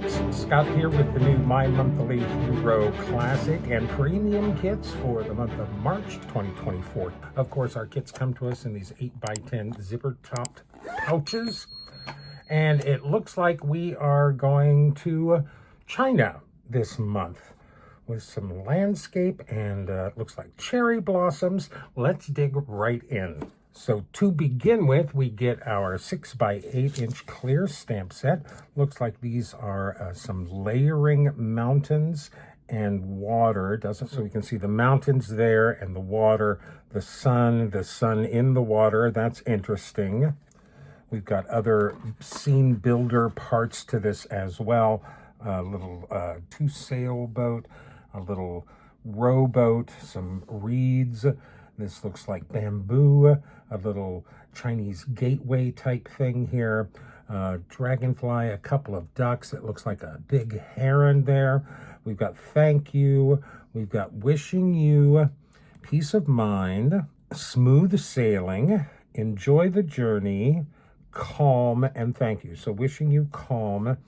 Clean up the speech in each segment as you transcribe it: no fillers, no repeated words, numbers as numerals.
folks, Scott here with the new My Monthly Hero Classic and Premium kits for the month of March 2024. Of course, our kits come to us in these 8x10 zipper-topped pouches. And it looks like we are going to China this month with some landscape and looks like cherry blossoms. Let's dig right in. So to begin with, we get our 6x8-inch clear stamp set. Looks like these are some layering mountains and water. So we can see the mountains there and the water, the sun in the water. That's interesting. We've got other scene builder parts to this as well. A little two sailboat, a little rowboat, some reeds. This looks like bamboo, a little Chinese gateway type thing here. Dragonfly, a couple of ducks. It looks like a big heron there. We've got thank you. We've got wishing you peace of mind, smooth sailing, enjoy the journey, calm, and thank you. So wishing you calm,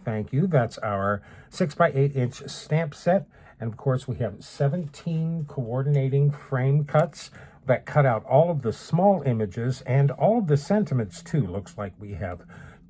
thank you. That's our 6x8-inch stamp set. And of course, we have 17 coordinating frame cuts that cut out all of the small images and all of the sentiments too. Looks like we have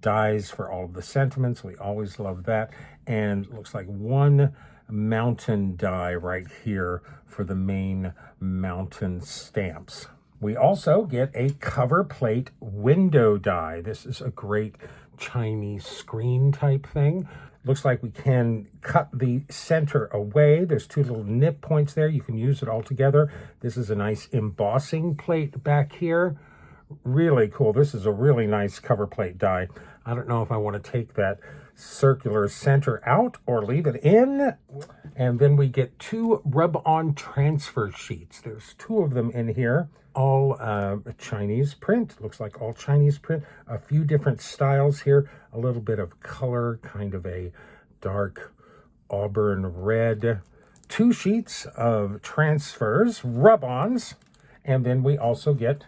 dies for all of the sentiments. We always love that. And looks like one mountain die right here for the main mountain stamps. We also get a cover plate window die. This is a great Chinese screen type thing. Looks like we can cut the center away. There's two little nip points there. You can use it all together. This is a nice embossing plate back here. Really cool. This is a really nice cover plate die. I don't know if I want to take that circular center out or leave it in. And then we get two rub-on transfer sheets. There's two of them in here. All Chinese print. Looks like all Chinese print. A few different styles here. A little bit of color, kind of a dark auburn red. Two sheets of transfers, rub-ons. And then we also get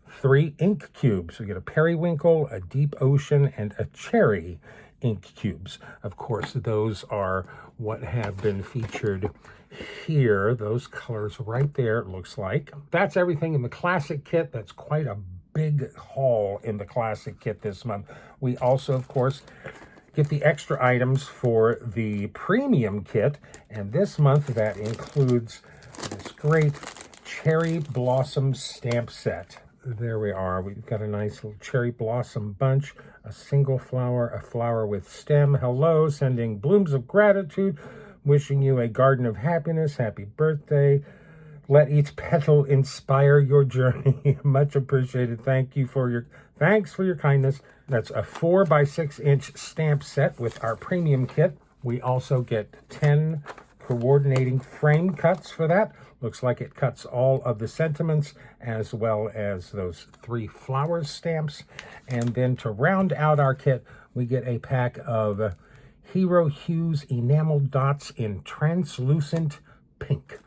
3 ink cubes. We get a periwinkle, a deep ocean, and a cherry ink cubes. Of course, those are what have been featured here. Those colors right there, it looks like. That's everything in the classic kit. That's quite a big haul in the classic kit this month. We also, of course, get the extra items for the premium kit. And this month, that includes this great cherry blossom stamp set. There we are. We've got a nice little cherry blossom bunch, a single flower, a flower with stem. Hello, sending blooms of gratitude, wishing you a garden of happiness. Happy birthday. Let each petal inspire your journey. Much appreciated. Thanks for your kindness. That's a 4x6-inch stamp set with our premium kit. We also get 10 coordinating frame cuts for that. Looks like it cuts all of the sentiments as well as those 3 flower stamps. And then to round out our kit, we get a pack of Hero Hues enamel dots in translucent pink.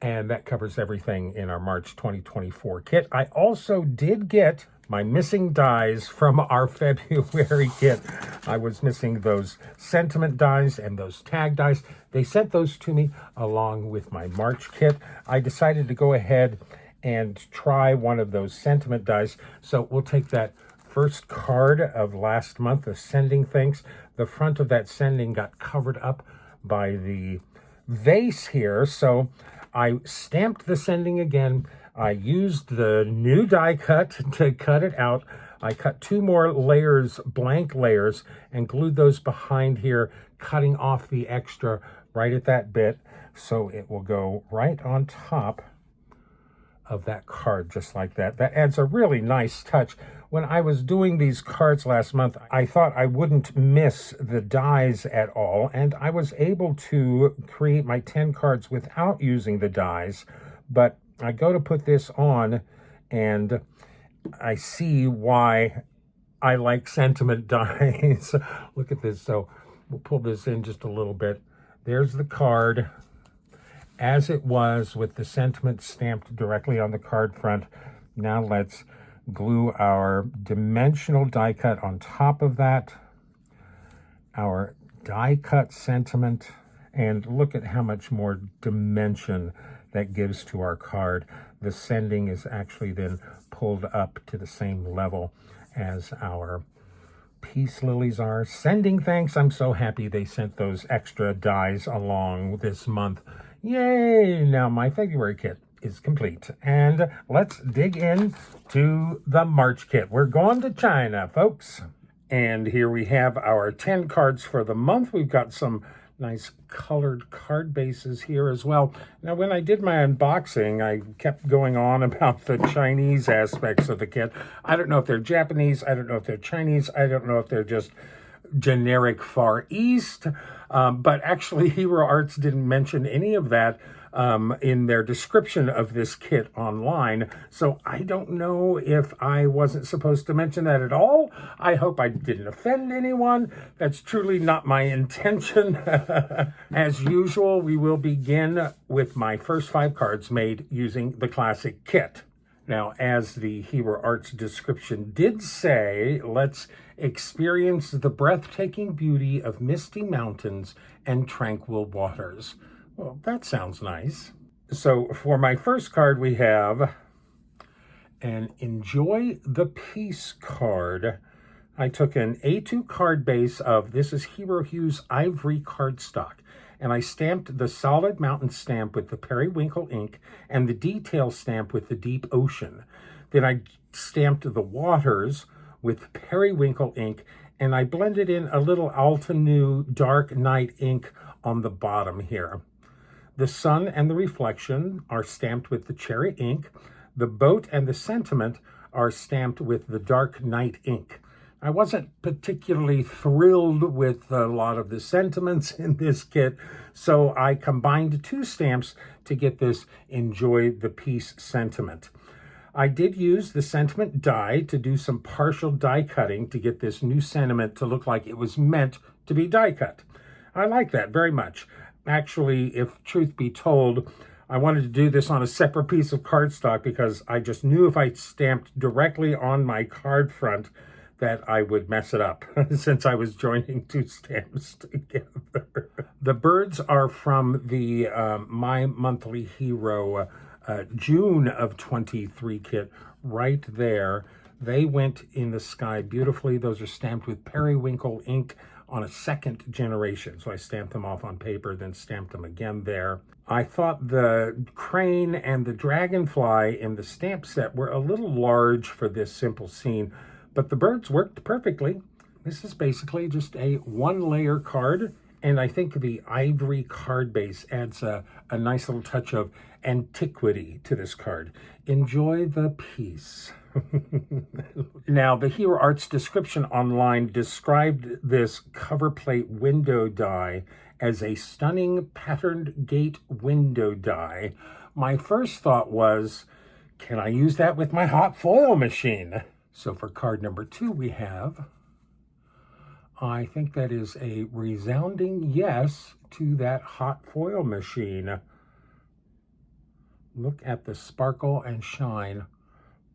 And that covers everything in our March 2024 kit. I also did get my missing dies from our February kit. I was missing those sentiment dies and those tag dies. They sent those to me along with my March kit. I decided to go ahead and try one of those sentiment dies. So we'll take that first card of last month of sending thanks. The front of that sending got covered up by the vase here. So I stamped the sending again. I used the new die cut to cut it out. I cut 2 more layers, blank layers, and glued those behind here, cutting off the extra right at that bit. So it will go right on top of that card, just like that. That adds a really nice touch. When I was doing these cards last month, I thought I wouldn't miss the dies at all, and I was able to create my 10 cards without using the dies, but I go to put this on, and I see why I like sentiment dies. Look at this. So we'll pull this in just a little bit. There's the card as it was with the sentiment stamped directly on the card front. Now let's glue our dimensional die cut on top of that, our die cut sentiment, and look at how much more dimension that gives to our card. The sending is actually then pulled up to the same level as our peace lilies are. Sending thanks. I'm so happy they sent those extra dies along this month. Yay! Now my February kit is complete. And let's dig in to the March kit. We're going to China, folks. And here we have our 10 cards for the month. We've got some nice colored card bases here as well. Now, when I did my unboxing, I kept going on about the Chinese aspects of the kit. I don't know if they're Japanese. I don't know if they're Chinese. I don't know if they're just generic Far East. But actually, Hero Arts didn't mention any of that in their description of this kit online. So I don't know if I wasn't supposed to mention that at all. I hope I didn't offend anyone. That's truly not my intention. As usual, we will begin with my first 5 cards made using the Classic kit. Now, as the Hero Arts description did say, let's experience the breathtaking beauty of misty mountains and tranquil waters. Well, that sounds nice. So for my first card, we have an Enjoy the Peace card. I took an A2 card base of, this is Hero Hue's Ivory cardstock, and I stamped the solid mountain stamp with the periwinkle ink and the detail stamp with the deep ocean. Then I stamped the waters with periwinkle ink, and I blended in a little Altenew dark night ink on the bottom here. The sun and the reflection are stamped with the cherry ink. The boat and the sentiment are stamped with the dark night ink. I wasn't particularly thrilled with a lot of the sentiments in this kit, so I combined 2 stamps to get this Enjoy the Peace sentiment. I did use the sentiment die to do some partial die cutting to get this new sentiment to look like it was meant to be die cut. I like that very much. Actually, if truth be told, I wanted to do this on a separate piece of cardstock because I just knew if I stamped directly on my card front that I would mess it up since I was joining 2 stamps together. The birds are from the My Monthly Hero June of 23 kit right there. They went in the sky beautifully. Those are stamped with periwinkle ink on a 2nd generation. So I stamped them off on paper, then stamped them again there. I thought the crane and the dragonfly in the stamp set were a little large for this simple scene, but the birds worked perfectly. This is basically just a 1-layer card, and I think the ivory card base adds a nice little touch of antiquity to this card. Enjoy the peace. Now, the Hero Arts description online described this cover plate window die as a stunning patterned gate window die. My first thought was, can I use that with my hot foil machine? So for card number 2, we have, I think that is a resounding yes to that hot foil machine. Look at the sparkle and shine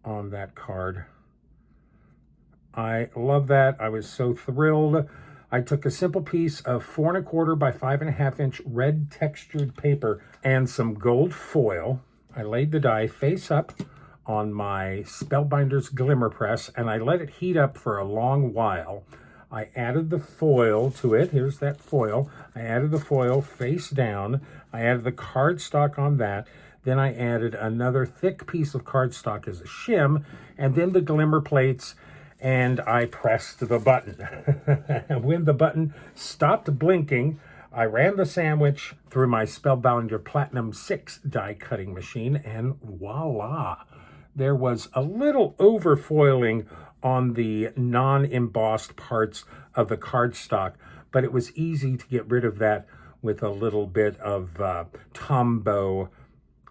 on that card. I love that. I was so thrilled. I took a simple piece of 4 1/4 by 5.5 inch red textured paper and some gold foil. I laid the die face up on my Spellbinder's Glimmer Press, and I let it heat up for a long while. I added the foil to it. Here's that foil. I added the foil face down. I added the cardstock on that. Then I added another thick piece of cardstock as a shim, and then the glimmer plates, and I pressed the button. When the button stopped blinking, I ran the sandwich through my Spellbinder Platinum 6 die cutting machine, and voila! There was a little overfoiling on the non-embossed parts of the cardstock, but it was easy to get rid of that with a little bit of Tombow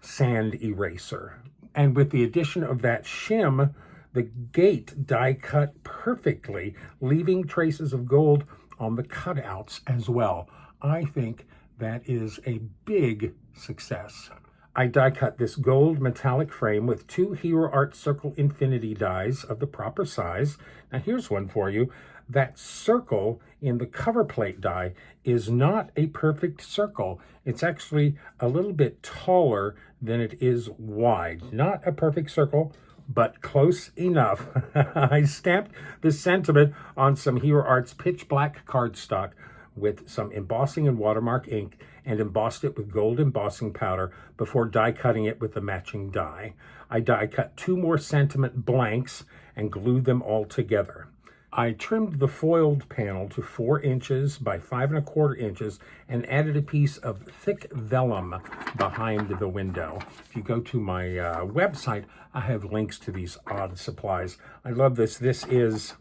sand eraser. And with the addition of that shim, the gate die cut perfectly, leaving traces of gold on the cutouts as well. I think that is a big success. I die cut this gold metallic frame with 2 Hero Art Circle Infinity dies of the proper size. Now here's one for you. that circle in the cover plate die is not a perfect circle. It's actually a little bit taller than it is wide. Not a perfect circle, but close enough. I stamped the sentiment on some Hero Arts pitch black cardstock with some embossing and watermark ink and embossed it with gold embossing powder before die cutting it with the matching die. I die cut 2 more sentiment blanks and glued them all together. I trimmed the foiled panel to 4 inches by 5 1/4 inches and added a piece of thick vellum behind the window. If you go to my website, I have links to these odd supplies. I love this. This is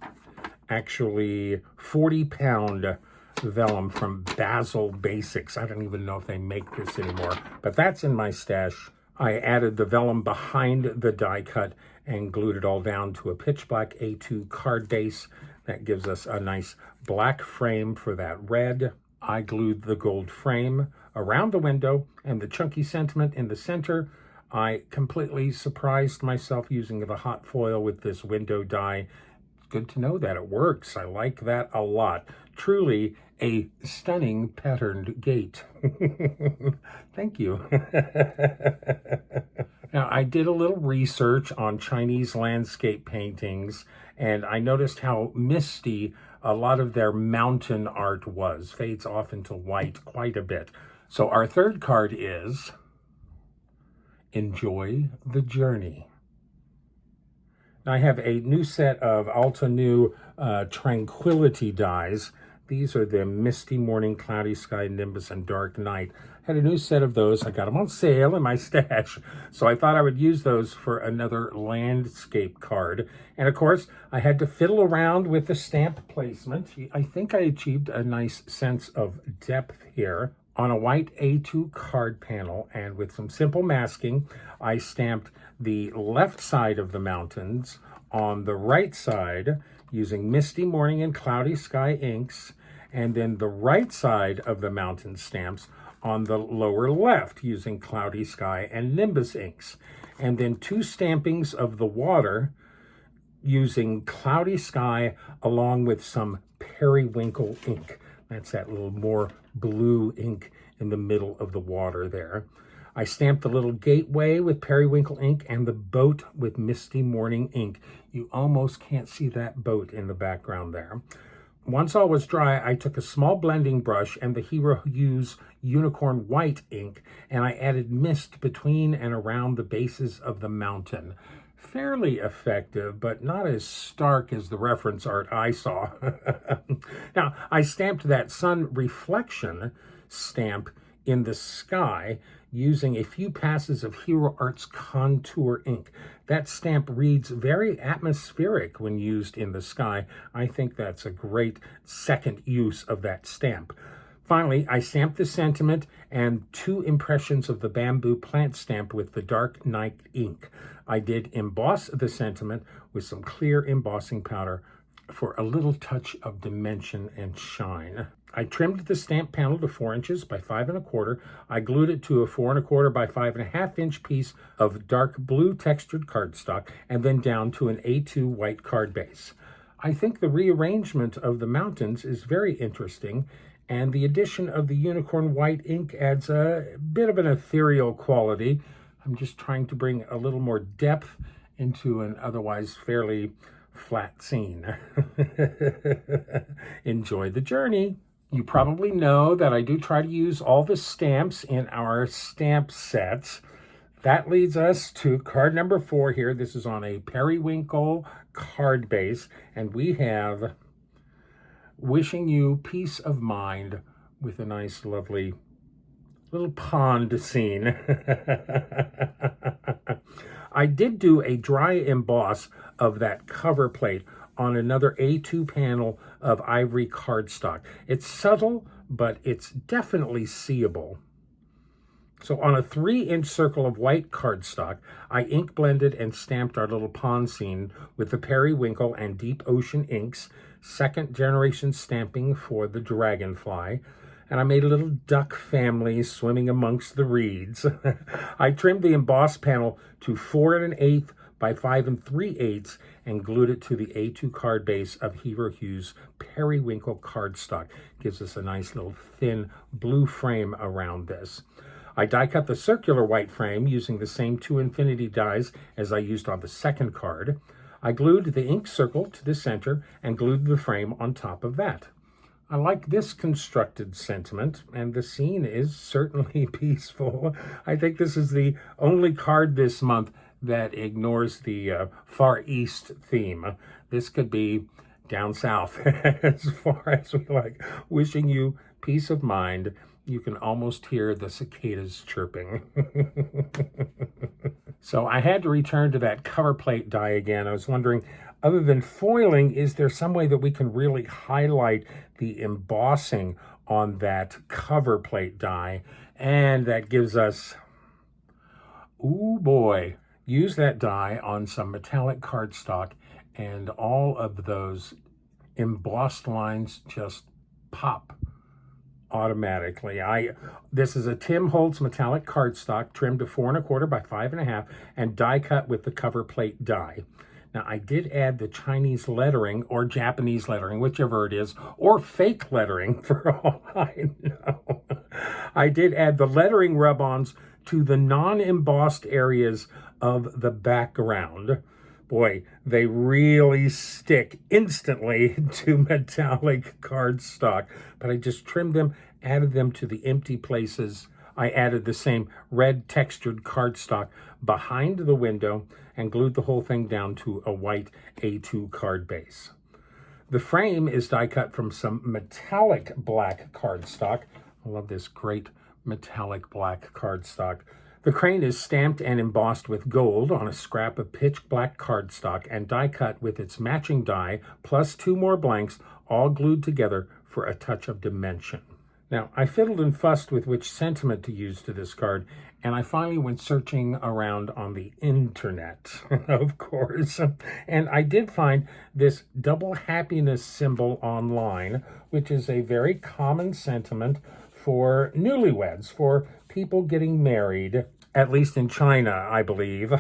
actually 40-pound vellum from Basil Basics. I don't even know if they make this anymore, but that's in my stash. I added the vellum behind the die cut and glued it all down to a pitch black A2 card base. That gives us a nice black frame for that red. I glued the gold frame around the window and the chunky sentiment in the center. I completely surprised myself using the hot foil with this window die. Good to know that it works. I like that a lot. Truly a stunning patterned gate. Thank you. Now, I did a little research on Chinese landscape paintings, and I noticed how misty a lot of their mountain art was. Fades off into white quite a bit. So our third card is Enjoy the Journey. Now, I have a new set of Alta New Tranquility dies. These are the Misty Morning, Cloudy Sky, Nimbus, and Dark Night. I had a new set of those. I got them on sale in my stash, so I thought I would use those for another landscape card. And of course, I had to fiddle around with the stamp placement. I think I achieved a nice sense of depth here. On a white A2 card panel and with some simple masking, I stamped the left side of the mountains on the right side using Misty Morning and Cloudy Sky inks, and then the right side of the mountain stamps on the lower left using Cloudy Sky and Nimbus inks. And then 2 stampings of the water using Cloudy Sky along with some periwinkle ink. That's that little more blue ink in the middle of the water there. I stamped the little gateway with periwinkle ink and the boat with Misty Morning ink. You almost can't see that boat in the background there. Once all was dry, I took a small blending brush and the Hero Use Unicorn White ink, and I added mist between and around the bases of the mountain. Fairly effective, but not as stark as the reference art I saw. Now, I stamped that sun reflection stamp in the sky using a few passes of Hero Arts Contour ink. That stamp reads very atmospheric when used in the sky. I think that's a great second use of that stamp. Finally, I stamped the sentiment and 2 impressions of the bamboo plant stamp with the Dark Night ink. I did emboss the sentiment with some clear embossing powder for a little touch of dimension and shine. I trimmed the stamp panel to 4 inches by 5 1/4. I glued it to a 4 1/4 by 5 1/2 inch piece of dark blue textured cardstock and then down to an A2 white card base. I think the rearrangement of the mountains is very interesting, and the addition of the unicorn white ink adds a bit of an ethereal quality. I'm just trying to bring a little more depth into an otherwise fairly flat scene. Enjoy the journey. You probably know that I do try to use all the stamps in our stamp sets. That leads us to card number 4 here. This is on a periwinkle card base, and we have Wishing You Peace of Mind with a nice, lovely little pond scene. I did do a dry emboss of that cover plate on another A2 panel of ivory cardstock. It's subtle, but it's definitely seeable. So on a 3-inch circle of white cardstock, I ink blended and stamped our little pond scene with the periwinkle and deep ocean inks, 2nd generation stamping for the dragonfly, and I made a little duck family swimming amongst the reeds. I trimmed the embossed panel to 4 1/8 by 5 3/8 and glued it to the A2 card base of Hero Hughes Periwinkle cardstock. Gives us a nice little thin blue frame around this. I die cut the circular white frame using the same 2 infinity dies as I used on the second card. I glued the ink circle to the center and glued the frame on top of that. I like this constructed sentiment, and the scene is certainly peaceful. I think this is the only card this month that ignores the Far East theme. This could be down south as far as we like. Wishing you peace of mind. You can almost hear the cicadas chirping. So I had to return to that cover plate die again. I was wondering, other than foiling, is there some way that we can really highlight the embossing on that cover plate die? And that gives us, ooh boy, use that die on some metallic cardstock and all of those embossed lines just pop automatically. This is a Tim Holtz metallic cardstock trimmed to 4 1/4 by 5 1/2 and die cut with the cover plate die. Now, I did add the Chinese lettering or Japanese lettering, whichever it is, or fake lettering for all I know. I did add the lettering rub-ons to the non-embossed areas of the background. Boy, they really stick instantly to metallic cardstock. But I just trimmed them, added them to the empty places. I added the same red textured cardstock behind the window and glued the whole thing down to a white A2 card base. The frame is die cut from some metallic black cardstock. I love this great metallic black cardstock. The crane is stamped and embossed with gold on a scrap of pitch black cardstock and die cut with its matching die, plus 2 more blanks, all glued together for a touch of dimension. Now, I fiddled and fussed with which sentiment to use to this card, and I finally went searching around on the internet, of course. And I did find this double happiness symbol online, which is a very common sentiment for newlyweds, for people getting married, at least in China, I believe.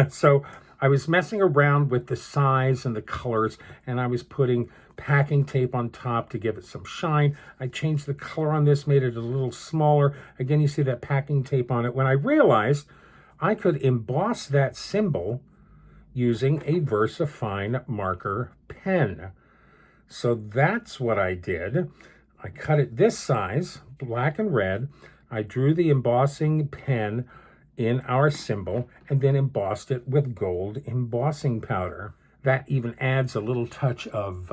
So I was messing around with the size and the colors, and I was putting packing tape on top to give it some shine. I changed the color on this, made it a little smaller. Again, you see that packing tape on it. When I realized I could emboss that symbol using a VersaFine marker pen. So that's what I did. I cut it this size, black and red. I drew the embossing pen in our symbol and then embossed it with gold embossing powder. That even adds a little touch of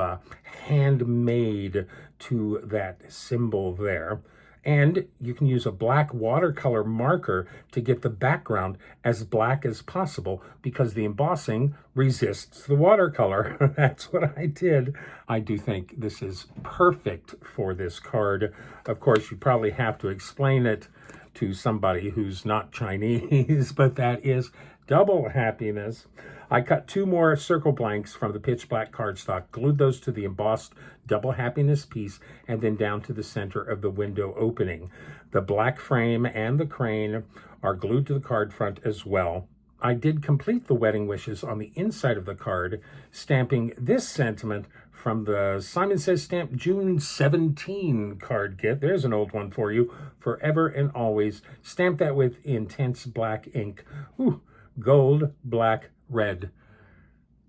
handmade to that symbol there. And you can use a black watercolor marker to get the background as black as possible because the embossing resists the watercolor. That's what I did. I do think this is perfect for this card. Of course, you probably have to explain it to somebody who's not Chinese, but that is double happiness. I cut 2 more circle blanks from the pitch black cardstock, glued those to the embossed double happiness piece, and then down to the center of the window opening. The black frame and the crane are glued to the card front as well. I did complete the wedding wishes on the inside of the card, stamping this sentiment from the Simon Says Stamp June 17 card kit. There's an old one for you. Forever and always. Stamp that with intense black ink. Ooh, gold, black, red.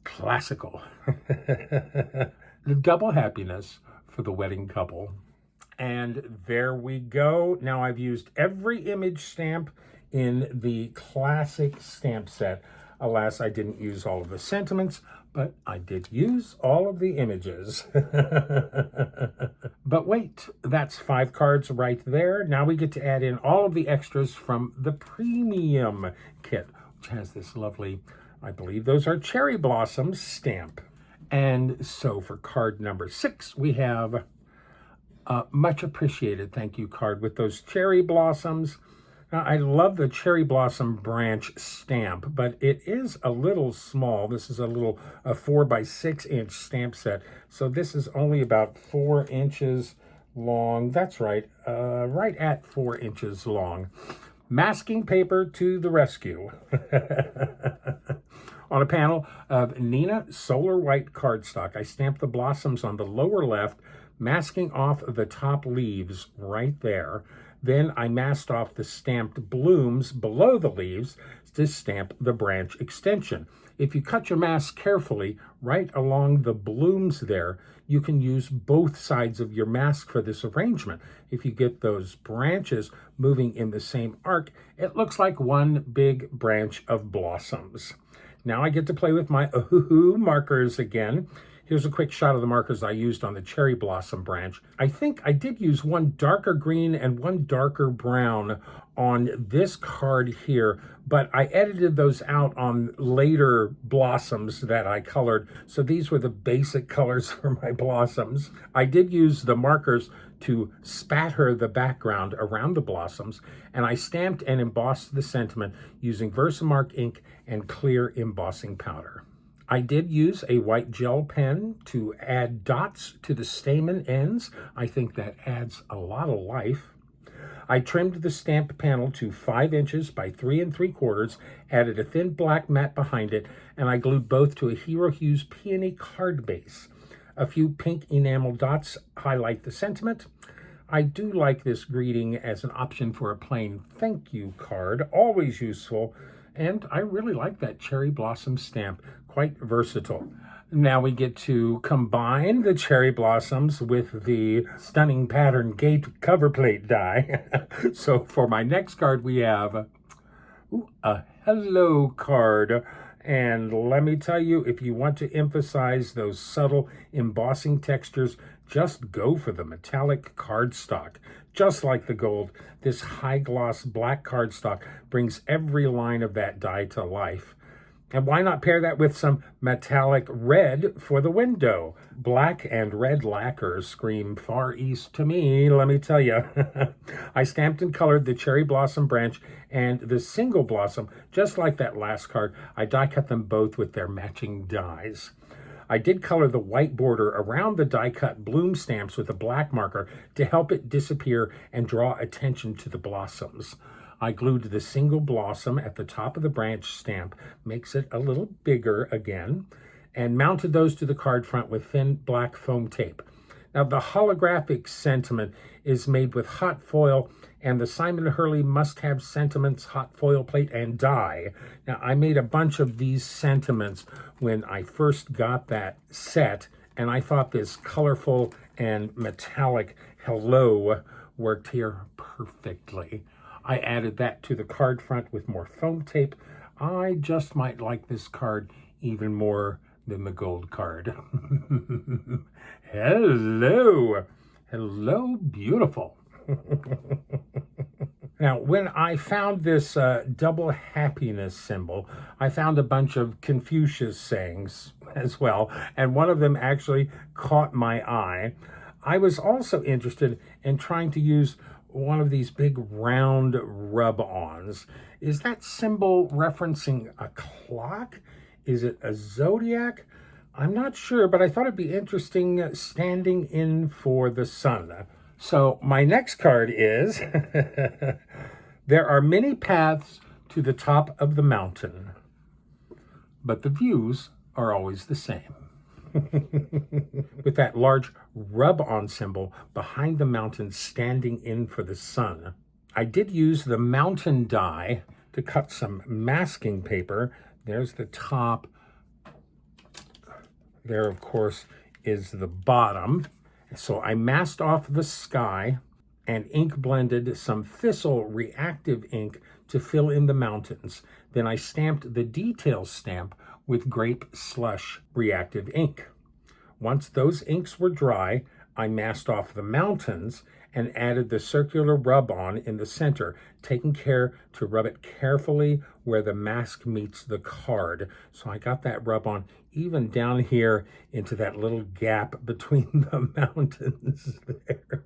Classical. The double happiness for the wedding couple. And there we go. Now I've used every image stamp in the classic stamp set. Alas, I didn't use all of the sentiments, but I did use all of the images. But wait, that's 5 cards right there. Now we get to add in all of the extras from the premium kit, which has this lovely, I believe those are cherry blossoms stamp. And so for card number 6, we have a much appreciated thank you card with those cherry blossoms. Now, I love the cherry blossom branch stamp, but it is a little small. This is a 4 by 6 inch stamp set. So this is only about 4 inches long. That's right, right at 4 inches long. Masking paper to the rescue. On a panel of Nina Solar White cardstock, I stamped the blossoms on the lower left, masking off the top leaves right there. Then I masked off the stamped blooms below the leaves to stamp the branch extension. If you cut your mask carefully right along the blooms there, you can use both sides of your mask for this arrangement. If you get those branches moving in the same arc, it looks like one big branch of blossoms. Now I get to play with my Oohoo markers again. Here's a quick shot of the markers I used on the cherry blossom branch. I think I did use one darker green and one darker brown on this card here, but I edited those out on later blossoms that I colored. So these were the basic colors for my blossoms. I did use the markers to spatter the background around the blossoms, and I stamped and embossed the sentiment using Versamark ink and clear embossing powder. I did use a white gel pen to add dots to the stamen ends. I think that adds a lot of life. I trimmed the stamp panel to 5 inches by 3 3/4, added a thin black mat behind it, and I glued both to a Hero Hues peony card base. A few pink enamel dots highlight the sentiment. I do like this greeting as an option for a plain thank you card, always useful. And I really like that cherry blossom stamp, quite versatile. Now we get to combine the cherry blossoms with the stunning pattern gate cover plate die. So for my next card, we have a hello card. And let me tell you, if you want to emphasize those subtle embossing textures, just go for the metallic cardstock. Just like the gold, this high gloss black cardstock brings every line of that die to life. And why not pair that with some metallic red for the window? Black and red lacquers scream Far East to me, let me tell you. I stamped and colored the cherry blossom branch and the single blossom, just like that last card. I die cut them both with their matching dies. I did color the white border around the die-cut bloom stamps with a black marker to help it disappear and draw attention to the blossoms. I glued the single blossom at the top of the branch stamp, makes it a little bigger again, and mounted those to the card front with thin black foam tape. Now, the holographic sentiment is made with hot foil and the Simon Hurley must-have sentiments hot foil plate and die. Now, I made a bunch of these sentiments when I first got that set, and I thought this colorful and metallic hello worked here perfectly. I added that to the card front with more foam tape. I just might like this card even more than the gold card. Hello. Hello, beautiful. Now, when I found this double happiness symbol, I found a bunch of Confucius sayings as well, and one of them actually caught my eye. I was also interested in trying to use one of these big round rub-ons. Is that symbol referencing a clock? Is it a zodiac? I'm not sure, but I thought it'd be interesting standing in for the sun. So my next card is, there are many paths to the top of the mountain, but the views are always the same. With that large rub-on symbol behind the mountain standing in for the sun. I did use the mountain die to cut some masking paper. There's the top. There, of course, is the bottom. So I masked off the sky and ink blended some thistle reactive ink to fill in the mountains. Then I stamped the detail stamp with grape slush reactive ink. Once those inks were dry, I masked off the mountains and added the circular rub-on in the center, taking care to rub it carefully where the mask meets the card. So I got that rub-on even down here into that little gap between the mountains there.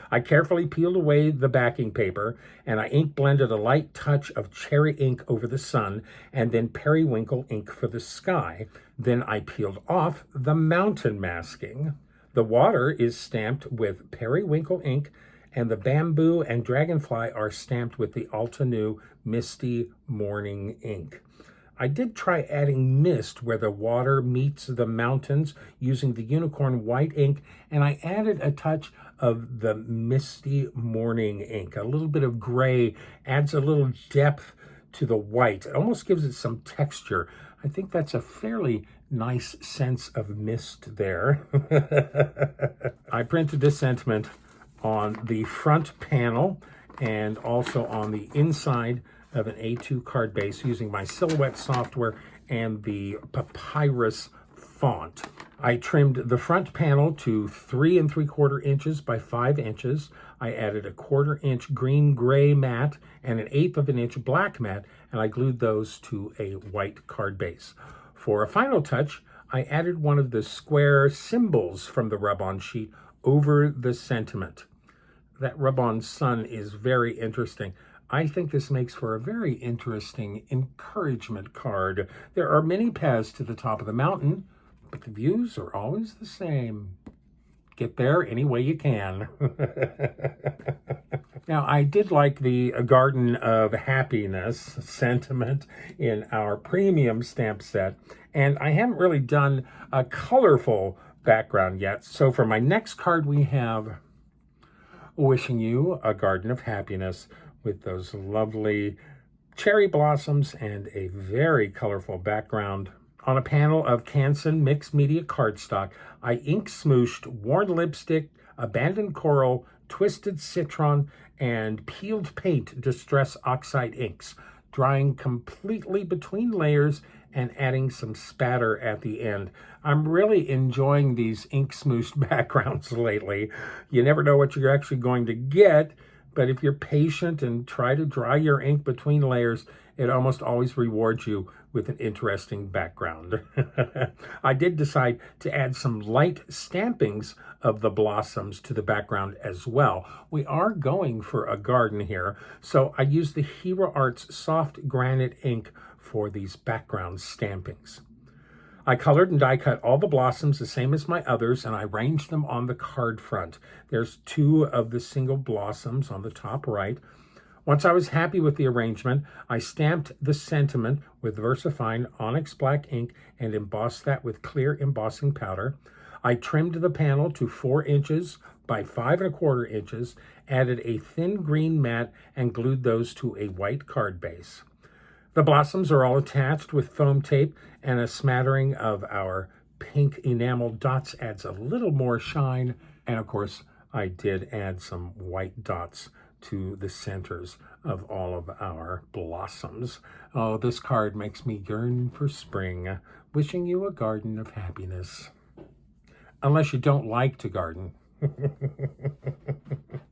I carefully peeled away the backing paper, and I ink blended a light touch of cherry ink over the sun, and then periwinkle ink for the sky. Then I peeled off the mountain masking. The water is stamped with periwinkle ink, and the bamboo and dragonfly are stamped with the Altenew Misty Morning ink. I did try adding mist where the water meets the mountains using the unicorn white ink, and I added a touch of the misty morning ink. A little bit of gray adds a little depth to the white. It almost gives it some texture. I think that's a fairly nice sense of mist there. I printed this sentiment on the front panel and also on the inside of an A2 card base using my Silhouette software and the Papyrus font. I trimmed the front panel to 3 3/4 inches by 5 inches. I added a 1/4 inch green-gray mat and an 1/8 of an inch black mat, and I glued those to a white card base. For a final touch, I added one of the square symbols from the rub-on sheet over the sentiment. That rub-on sun is very interesting. I think this makes for a very interesting encouragement card. There are many paths to the top of the mountain, but the views are always the same. Get there any way you can. Now, I did like the Garden of Happiness sentiment in our premium stamp set, and I haven't really done a colorful background yet. So for my next card, we have wishing you a garden of happiness with those lovely cherry blossoms and a very colorful background. On a panel of Canson mixed media cardstock, I ink smooshed worn lipstick, abandoned coral, twisted citron, and peeled paint distress oxide inks, drying completely between layers and adding some spatter at the end. I'm really enjoying these ink smooshed backgrounds lately. You never know what you're actually going to get, but if you're patient and try to dry your ink between layers, it almost always rewards you with an interesting background. I did decide to add some light stampings of the blossoms to the background as well. We are going for a garden here, so I used the Hero Arts soft granite ink for these background stampings. I colored and die cut all the blossoms the same as my others, and I arranged them on the card front. There's 2 of the single blossoms on the top right. Once I was happy with the arrangement, I stamped the sentiment with VersaFine Onyx Black ink and embossed that with clear embossing powder. I trimmed the panel to 4 inches by 5 1/4 inches, added a thin green mat, and glued those to a white card base. The blossoms are all attached with foam tape, and a smattering of our pink enamel dots adds a little more shine. And of course, I did add some white dots to the centers of all of our blossoms. Oh, this card makes me yearn for spring. Wishing you a garden of happiness. Unless you don't like to garden.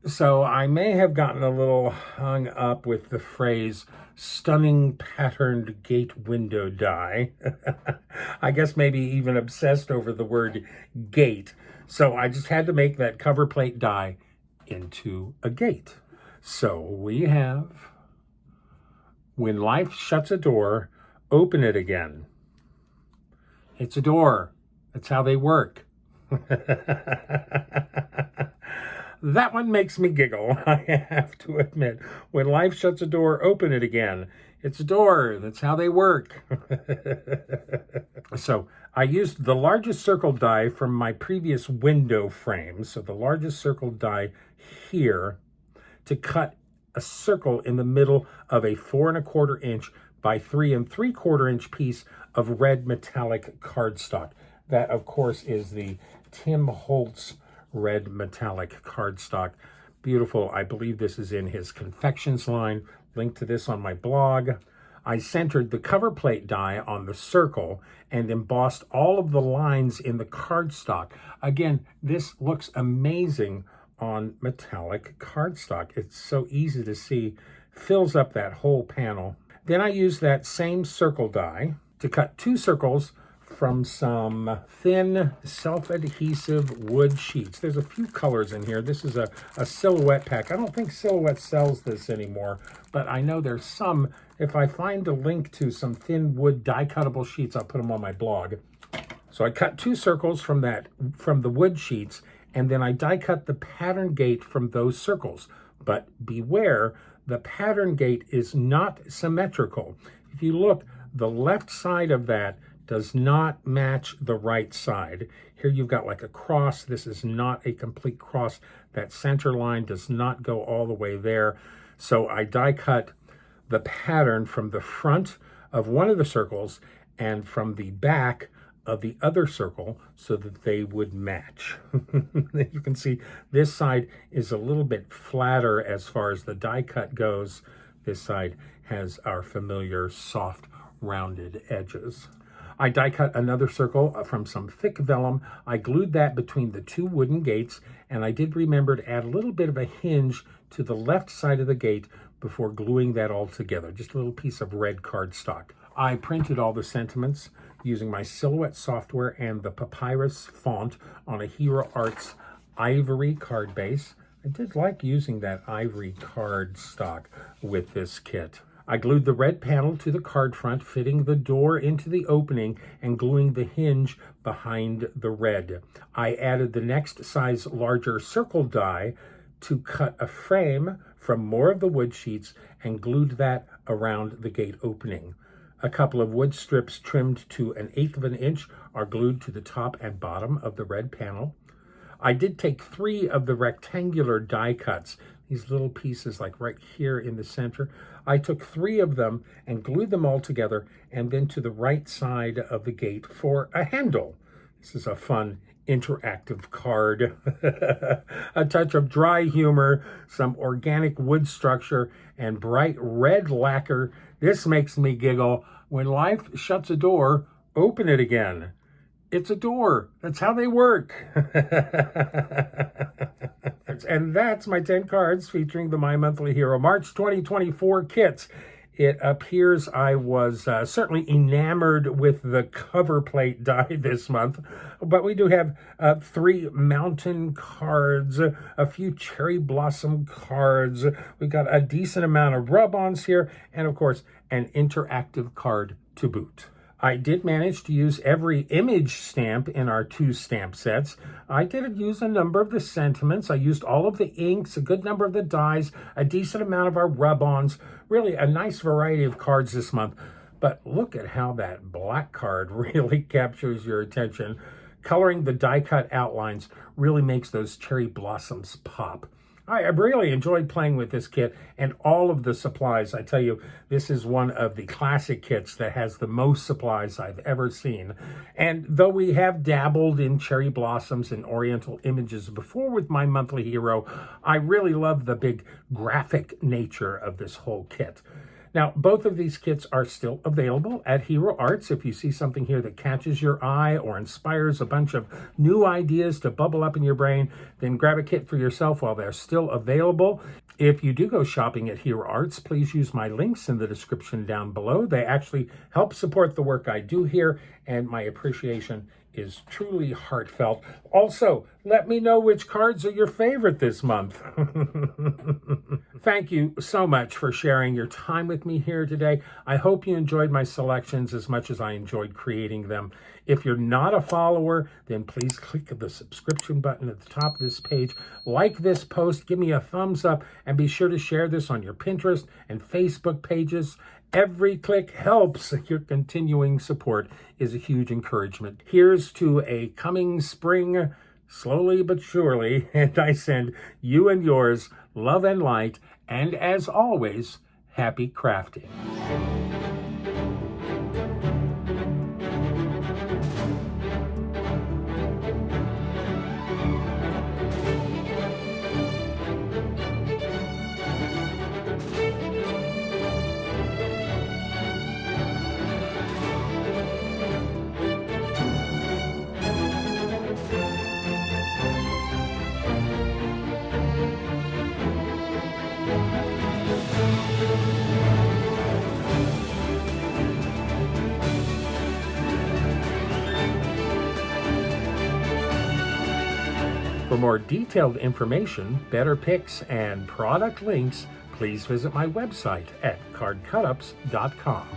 So I may have gotten a little hung up with the phrase stunning patterned gate window die. I guess maybe even obsessed over the word gate. So I just had to make that cover plate die into a gate. So we have, when life shuts a door, open it again. It's a door. That's how they work. That one makes me giggle, I have to admit. When life shuts a door, open it again. It's a door. That's how they work. So I used the largest circle die from my previous window frame. So the largest circle die here to cut a circle in the middle of a 4 1/4 inch by 3 3/4 inch piece of red metallic cardstock. That, of course, is the Tim Holtz red metallic cardstock. Beautiful. I believe this is in his Confections line. Link to this on my blog. I centered the cover plate die on the circle and embossed all of the lines in the cardstock. Again, this looks amazing on metallic cardstock. It's so easy to see, fills up that whole panel. Then I used that same circle die to cut 2 circles from some thin self-adhesive wood sheets. There's a few colors in here. This is a Silhouette pack. I don't think Silhouette sells this anymore, but I know there's some. If I find a link to some thin wood die-cuttable sheets, I'll put them on my blog. So I cut 2 circles from the wood sheets, and then I die cut the pattern gate from those circles. But beware, the pattern gate is not symmetrical. If you look, the left side of that does not match the right side. Here you've got like a cross. This is not a complete cross. That center line does not go all the way there. So I die cut the pattern from the front of one of the circles and from the back of the other circle so that they would match. You can see this side is a little bit flatter as far as the die cut goes. This side has our familiar soft rounded edges. I die cut another circle from some thick vellum. I glued that between the two wooden gates, and I did remember to add a little bit of a hinge to the left side of the gate before gluing that all together. Just a little piece of red cardstock. I printed all the sentiments using my Silhouette software and the Papyrus font on a Hero Arts ivory card base. I did like using that ivory card stock with this kit. I glued the red panel to the card front, fitting the door into the opening and gluing the hinge behind the red. I added the next size larger circle die to cut a frame from more of the wood sheets and glued that around the gate opening. A couple of wood strips trimmed to 1/8 of an inch are glued to the top and bottom of the red panel. I did take 3 of the rectangular die cuts, these little pieces like right here in the center. I took 3 of them and glued them all together and then to the right side of the gate for a handle. This is a fun interactive card. A touch of dry humor, some organic wood structure, and bright red lacquer. This makes me giggle. When life shuts a door, open it again. It's a door. That's how they work. And that's my 10 cards featuring the My Monthly Hero March 2024 kits. It appears I was certainly enamored with the cover plate die this month, but we do have 3 mountain cards, a few cherry blossom cards. We've got a decent amount of rub-ons here, and of course, an interactive card to boot. I did manage to use every image stamp in our 2 stamp sets. I did use a number of the sentiments. I used all of the inks, a good number of the dies, a decent amount of our rub-ons. Really a nice variety of cards this month. But look at how that black card really captures your attention. Coloring the die-cut outlines really makes those cherry blossoms pop. I really enjoyed playing with this kit and all of the supplies. I tell you, this is one of the classic kits that has the most supplies I've ever seen. And though we have dabbled in cherry blossoms and oriental images before with My Monthly Hero, I really love the big graphic nature of this whole kit. Now, both of these kits are still available at Hero Arts. If you see something here that catches your eye or inspires a bunch of new ideas to bubble up in your brain, then grab a kit for yourself while they're still available. If you do go shopping at Hero Arts, please use my links in the description down below. They actually help support the work I do here, and my appreciation is truly heartfelt. Also, let me know which cards are your favorite this month. Thank you so much for sharing your time with me here today. I hope you enjoyed my selections as much as I enjoyed creating them. If you're not a follower, then please click the subscription button at the top of this page. Like this post, give me a thumbs up, and be sure to share this on your Pinterest and Facebook pages. Every click helps. Your continuing support is a huge encouragement. Here's to a coming spring, slowly but surely, and I send you and yours love and light, and as always, happy crafting. For more detailed information, better picks, and product links, please visit my website at cardcutups.com.